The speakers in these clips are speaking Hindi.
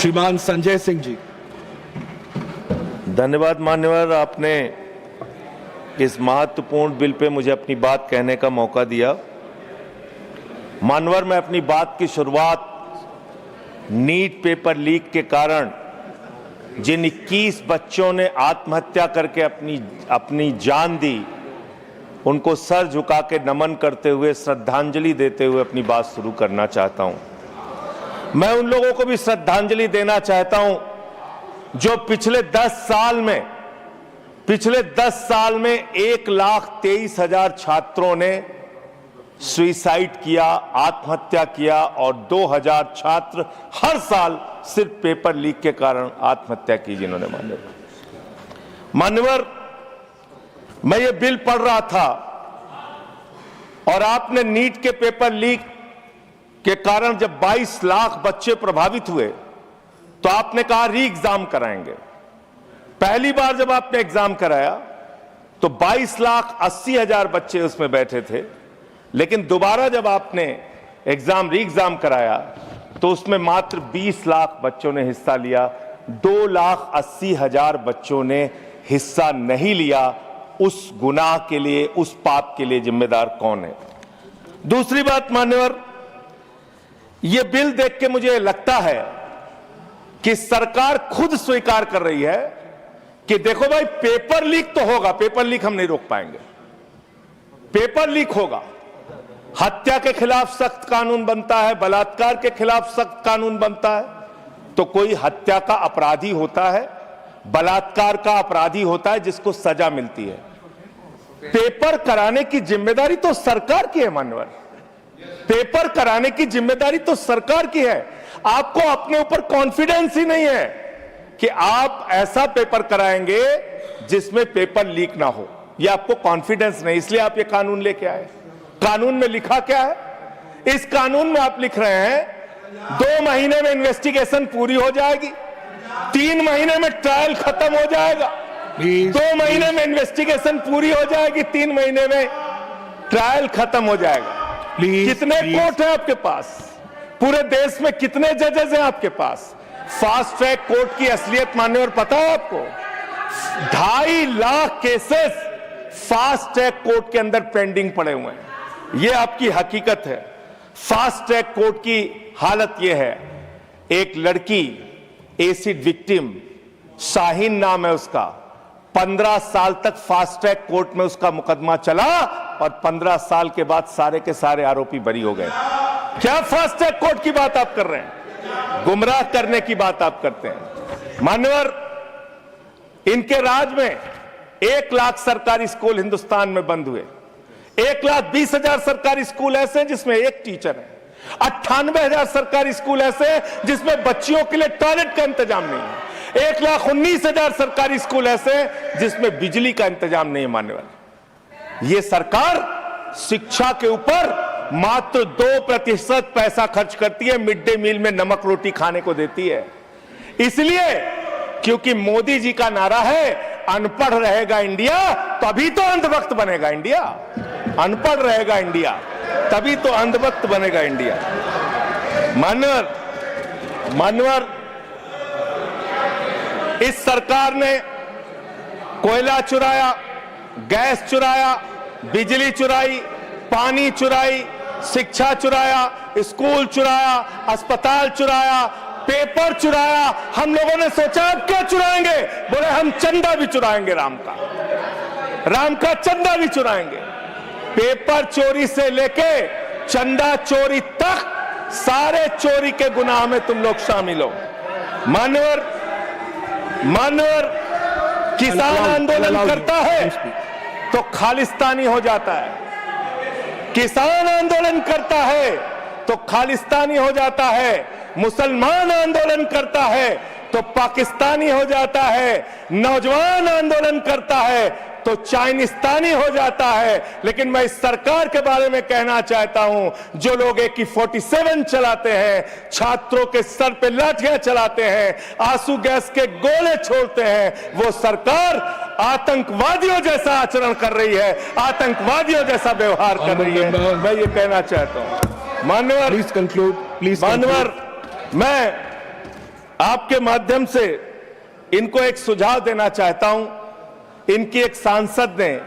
श्रीमान संजय सिंह जी। धन्यवाद मान्यवर, आपने इस महत्वपूर्ण बिल पे मुझे अपनी बात कहने का मौका दिया। मान्यवर, मैं अपनी बात की शुरुआत नीट पेपर लीक के कारण जिन 21 बच्चों ने आत्महत्या करके अपनी जान दी, उनको सर झुका के नमन करते हुए, श्रद्धांजलि देते हुए अपनी बात शुरू करना चाहता हूं। मैं उन लोगों को भी श्रद्धांजलि देना चाहता हूं जो पिछले 10 साल में 1,23,000 छात्रों ने सुसाइड किया, आत्महत्या किया, और 2,000 छात्र हर साल सिर्फ पेपर लीक के कारण आत्महत्या की जिन्होंने। मान्यवर, मैं ये बिल पढ़ रहा था और आपने नीट के पेपर लीक के कारण जब 22 लाख बच्चे प्रभावित हुए तो आपने कहा री एग्जाम कराएंगे। पहली बार जब आपने एग्जाम कराया तो 22,80,000 बच्चे उसमें बैठे थे, लेकिन दोबारा जब आपने री एग्जाम कराया तो उसमें मात्र 20 लाख बच्चों ने हिस्सा लिया। 2,80,000 बच्चों ने हिस्सा नहीं लिया। उस गुनाह के लिए, उस पाप के लिए जिम्मेदार कौन है? दूसरी बात मान्यवर, यह बिल देख के मुझे लगता है कि सरकार खुद स्वीकार कर रही है कि देखो भाई, पेपर लीक तो होगा, पेपर लीक हम नहीं रोक पाएंगे, पेपर लीक होगा। हत्या के खिलाफ सख्त कानून बनता है, बलात्कार के खिलाफ सख्त कानून बनता है, तो कोई हत्या का अपराधी होता है, बलात्कार का अपराधी होता है जिसको सजा मिलती है। पेपर कराने की जिम्मेदारी तो सरकार की है मान्यवर, पेपर कराने की जिम्मेदारी तो सरकार की है। आपको अपने ऊपर कॉन्फिडेंस ही नहीं है कि आप ऐसा पेपर कराएंगे जिसमें पेपर लीक ना हो, यह आपको कॉन्फिडेंस नहीं, इसलिए आप ये कानून लेके आए। कानून में लिखा क्या है? इस कानून में आप लिख रहे हैं 2 महीने में इन्वेस्टिगेशन पूरी हो जाएगी, 3 महीने में ट्रायल खत्म हो जाएगा, 2 महीने में इन्वेस्टिगेशन पूरी हो जाएगी, 3 महीने में ट्रायल खत्म हो जाएगा। कितने कोर्ट हैं आपके पास? पूरे देश में कितने जजेस हैं आपके पास? फास्ट ट्रैक कोर्ट की असलियत मान्यवर पता है आपको? 2.5 lakh cases fast track court के अंदर पेंडिंग पड़े हुए हैं। यह आपकी हकीकत है। फास्ट ट्रैक कोर्ट की हालत यह है, एक लड़की एसिड विक्टिम, शाहीन नाम है उसका, 15 साल तक फास्ट ट्रैक कोर्ट में उसका मुकदमा चला और 15 साल के बाद सारे के सारे आरोपी बरी हो गए। क्या फास्ट ट्रैक कोर्ट की बात आप कर रहे हैं? गुमराह करने की बात आप करते हैं। मान्यवर, इनके राज में 1 लाख सरकारी स्कूल हिंदुस्तान में बंद हुए। 1,20,000 सरकारी स्कूल ऐसे हैं जिसमें एक टीचर है। 98,000 सरकारी स्कूल ऐसे हैं जिसमें बच्चियों के लिए टॉयलेट का इंतजाम नहीं है। 1,19,000 सरकारी स्कूल ऐसे हैं जिसमें बिजली का इंतजाम नहीं है। मान्यवर, यह सरकार शिक्षा के ऊपर मात्र 2% पैसा खर्च करती है, मिड डे मील में नमक रोटी खाने को देती है। इसलिए क्योंकि मोदी जी का नारा है अनपढ़ रहेगा इंडिया तभी तो अंधभक्त बनेगा इंडिया, अनपढ़ रहेगा इंडिया तभी तो अंधभक्त बनेगा इंडिया। मान्यवर, इस सरकार ने कोयला चुराया, गैस चुराया, बिजली चुराई, पानी चुराई, शिक्षा चुराया, स्कूल चुराया, अस्पताल चुराया, पेपर चुराया। हम लोगों ने सोचा अब क्या चुराएंगे? बोले हम चंदा भी चुराएंगे, राम का चंदा भी चुराएंगे। पेपर चोरी से लेके चंदा चोरी तक सारे चोरी के गुनाह में तुम लोग शामिल हो। मान्यवर, किसान आंदोलन करता है तो खालिस्तानी हो जाता है, किसान आंदोलन करता है तो खालिस्तानी हो जाता है, मुसलमान आंदोलन करता है तो पाकिस्तानी हो जाता है, नौजवान आंदोलन करता है तो चाइनिस्तानी हो जाता है। लेकिन मैं इस सरकार के बारे में कहना चाहता हूं, जो लोग AK-47 चलाते हैं, छात्रों के सर पे लाठियां चलाते हैं, आंसू गैस के गोले छोड़ते हैं, वो सरकार आतंकवादियों जैसा आचरण कर रही है, आतंकवादियों जैसा व्यवहार कर रही है। मैं ये कहना चाहता हूं। मान्यवर, प्लीज कंक्लूड, प्लीज। मान्यवर, मैं आपके माध्यम से इनको एक सुझाव देना चाहता हूं। इनकी एक सांसद ने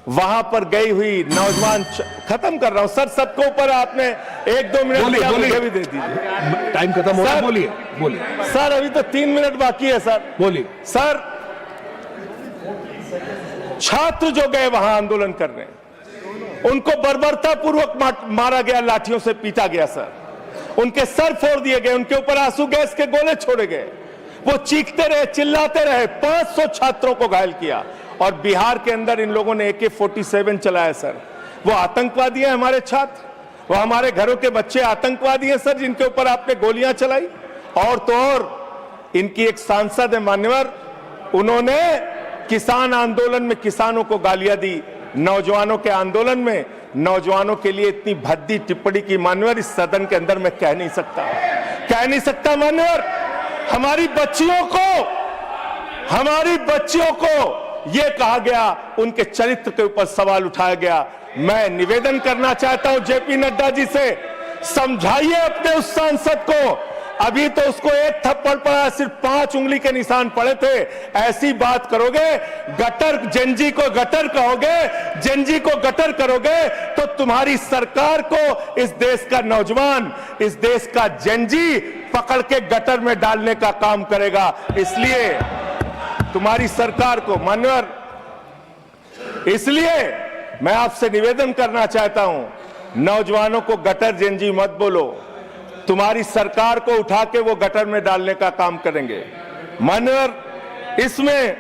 वहां पर गई हुई नौजवान, खत्म कर रहा हूं सर, सबको ऊपर आपने 1-2 मिनट भी दे दीजिए, टाइम खत्म हो रहा, बोलिए बोलिए सर, अभी तो 3 मिनट बाकी है सर, बोलिए सर। छात्र जो गए वहां आंदोलन करने, उनको बर्बरता पूर्वक मारा गया, लाठियों से पीटा गया सर, उनके सर फोड़ दिए गए, उनके ऊपर आंसू गैस के गोले छोड़े गए, वो चीखते रहे, चिल्लाते रहे, 500 छात्रों को घायल किया। और बिहार के अंदर इन लोगों ने AK-47 चलाया सर। वो आतंकवादी हैं हमारे छात्र, वो हमारे घरों के बच्चे आतंकवादी हैं सर, जिनके ऊपर आपने गोलियां चलाई। और तो और इनकी एक सांसद है मान्यवर, उन्होंने किसान आंदोलन में किसानों को गालियां दी, नौजवानों के आंदोलन में नौजवानों के लिए इतनी भद्दी टिप्पणी की मान्यवर, इस सदन के अंदर मैं कह नहीं सकता मान्यवर। हमारी बच्चियों को यह कहा गया, उनके चरित्र के ऊपर सवाल उठाया गया। मैं निवेदन करना चाहता हूं JP नड्डा जी से, समझाइए अपने उस सांसद को। अभी तो उसको एक थप्पड़ पड़ा, सिर्फ 5 उंगली के निशान पड़े थे। ऐसी बात करोगे, गटर जेनजी को गटर कहोगे, जेनजी को गटर करोगे, तो तुम्हारी सरकार को इस देश का नौजवान, इस देश का जेनजी पकड़ के गटर में डालने का काम करेगा। इसलिए तुम्हारी सरकार को मान्यवर, इसलिए मैं आपसे निवेदन करना चाहता हूं, नौजवानों को गटर जेनजी मत बोलो, तुम्हारी सरकार को उठा के वो गटर में डालने का काम करेंगे मान्यवर। इसमें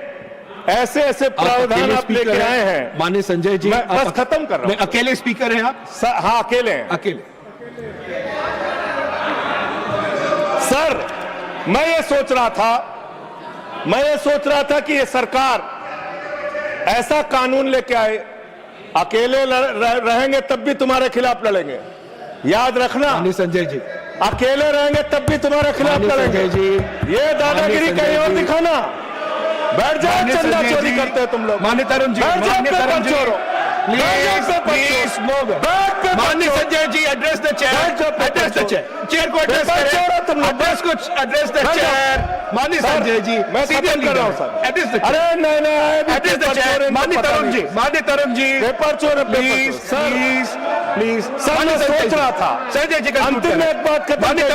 ऐसे ऐसे प्रावधान आप लेके आए हैं। माननीय संजय जी, मैं बस खत्म कर रहा हूं। अकेले स्पीकर हैं आप? हाँ, अकेले हैं। अकेले। सर, मैं ये सोच रहा था कि ये सरकार ऐसा कानून लेके आए, अकेले रहेंगे तब भी तुम्हारे खिलाफ लड़ेंगे, याद रखना। माननीय संजय जी, अकेले रहेंगे तब भी तुम्हारे खिलाफ लड़ेंगे। ये दादागिरी कहीं और दिखाना। बैठ जाओ, चंदा चोरी करते हो तुम लोग। माननीय तरुण जी, माननीय Sanjay ji, address the chair, chair को एड्रेस करें, एड्रेस द चेयर। माननीय संजय जी, मैं सीधे कर रहा हूं सर, एड्रेस द चेयर। अरे नहीं, एड्रेस द चेयर। माननीय तरुण जी, पेपर चोर, प्लीज सर, मैं सोच रहा था संजय जी, अंतिम में एक बात माननीय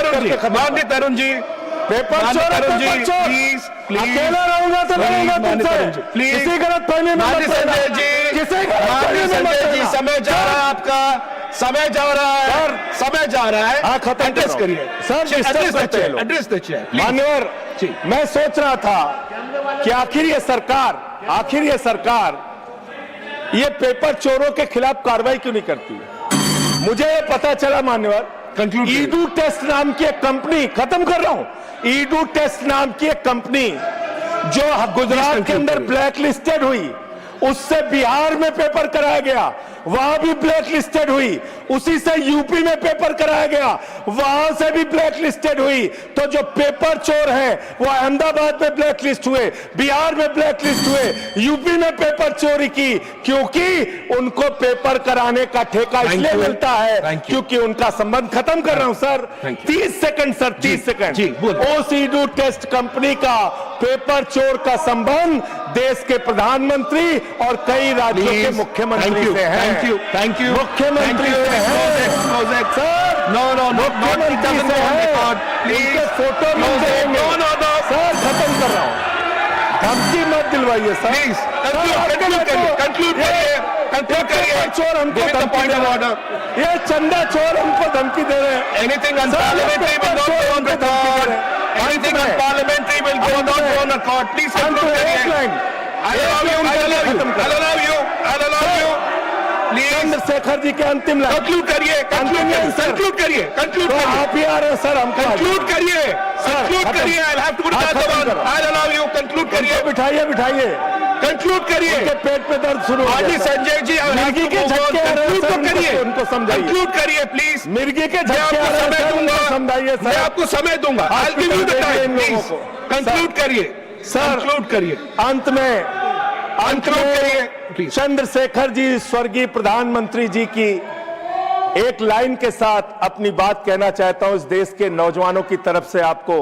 तरुण जी, पेपर चोर, प्लीज अकेला रहूंगा तो लड़ूंगा तुमसे, प्लीज किसी गलत फहमी में मत पड़ना। संजय जी, समय जा रहा है आपका, समय जा रहा है। हाँ, खत्म एड्रेस करिए सर, एड्रेस द चेयर। मान्यवर, मैं सोच रहा था कि आखिर ये सरकार ये पेपर चोरों के खिलाफ कार्रवाई क्यों नहीं करती। मुझे ये पता चला मान्यवर, ईडू टेस्ट नाम की एक कंपनी, खत्म कर रहा हूं, ईडू टेस्ट नाम की एक कंपनी जो गुजरात के अंदर ब्लैक लिस्टेड हुई, उससे बिहार में पेपर कराया गया, वहां भी ब्लैक लिस्टेड हुई, उसी से यूपी में पेपर कराया गया, वहां से भी ब्लैक लिस्टेड हुई। तो जो पेपर चोर हैं वो अहमदाबाद में ब्लैक लिस्ट हुए, बिहार में ब्लैक लिस्ट हुए, यूपी में पेपर चोरी की, क्योंकि उनको पेपर कराने का ठेका इसलिए मिलता है क्योंकि उनका संबंध, खत्म कर रहा हूं सर, 30 सेकंड सर, 30 सेकंड। उस ईडू टेस्ट कंपनी का पेपर चोर का संबंध देश के प्रधानमंत्री और कई राज्यों के मुख्यमंत्री से है। Thank you. मुख्यमंत्री से है सर, मुख्यमंत्री से है, उनके फोटो मिल जाएंगे। सर, खत्म कर रहा हूँ, धमकी मत दिलवाइए सर, कंक्लूड करिए। चोर हमको धमकी दे रहे हैं, ये चंदा चोर हमको धमकी दे रहे हैं। Anything unparliamentary will not go on record. Anything unparliamentary will not go on record. Please conclude करिए। I'll allow you. Chandrashekhar ji के अंतिम लाइन कंक्लूड करिए। आप ही आ रहे हैं सर, हम कंक्लूड करिए। I'll have to put that on. I'll allow you. Conclude करिए। बिठाइए कंक्लूड करिए। पेट पे दर्द शुरू हो गया। संजय जी, मिर्गी के झटके आ रहे हैं सर, करिए, उनको समझाइए। कंक्लूड करिए प्लीज। मिर्गी के झटके आ रहे हैं सर, उनको समझाइए सर। मैं आपको समय दूंगा। I'll give you the time, please. Conclude करिए सर, कंक्लूड करिए। अंत में चंद्रशेखर जी, स्वर्गीय प्रधानमंत्री जी की एक लाइन के साथ अपनी बात कहना चाहता हूं। इस देश के नौजवानों की तरफ से आपको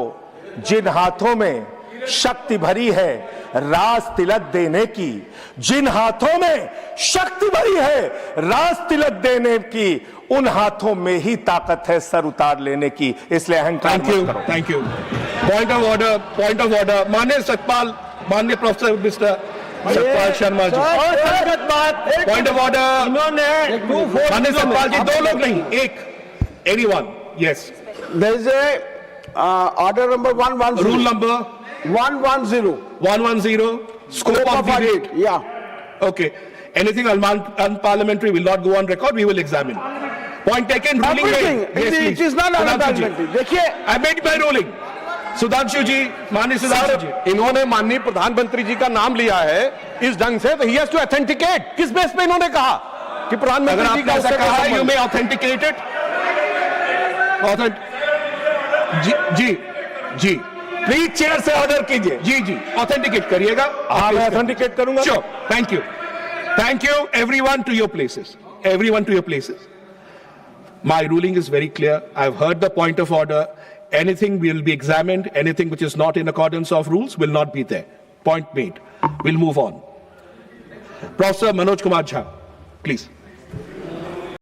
जिन हाथों में शक्ति भरी है राज तिलक देने की, जिन हाथों में शक्ति भरी है राज तिलक देने की, उन हाथों में ही ताकत है सर उतार लेने की। इसलिए अहंकार थैंक यू, मत करो। Thank you. Point of order, point of order. माननीय सतपाल, माननीय professor mister Satpal Sharma ji, point of order. माननीय सतपाल जी, दो लोग नहीं, एक, anyone. Yes, There is a order number 110. Rule number 110. 110, scope of debate. audit. Yeah. Okay, anything unparliamentary will not go on record, we will examine. Point taken, ruling Everything. made. Yes, It please. is not Sudhanshu ji. unparliamentary. देखिए, I made my ruling. Sudhanshu ji, माननीय सुधांशु जी, इन्होंने माननीय प्रधानमंत्री जी का नाम लिया है इस ढंग से, तो ही हैज टू ऑथेंटिकेट। किस बेस पे इन्होंने कहा कि अगर प्रधानमंत्री जी आपने का ऐसा उससे कहा, कोई you संबंध? may authenticate it. जी जी जी, प्लीज चेयर से ऑर्डर कीजिए। जी जी, ऑथेंटिकेट करिएगा। हाँ, मैं ऑथेंटिकेट करूंगा। Sure. Thank you. Thank you, everyone, to your places. Everyone to your places. My ruling is very clear. I've heard the point of order. Anything will be examined. Anything which is not in accordance of rules will not be there. Point made. We'll move on. Professor Manoj Kumar Jha, please.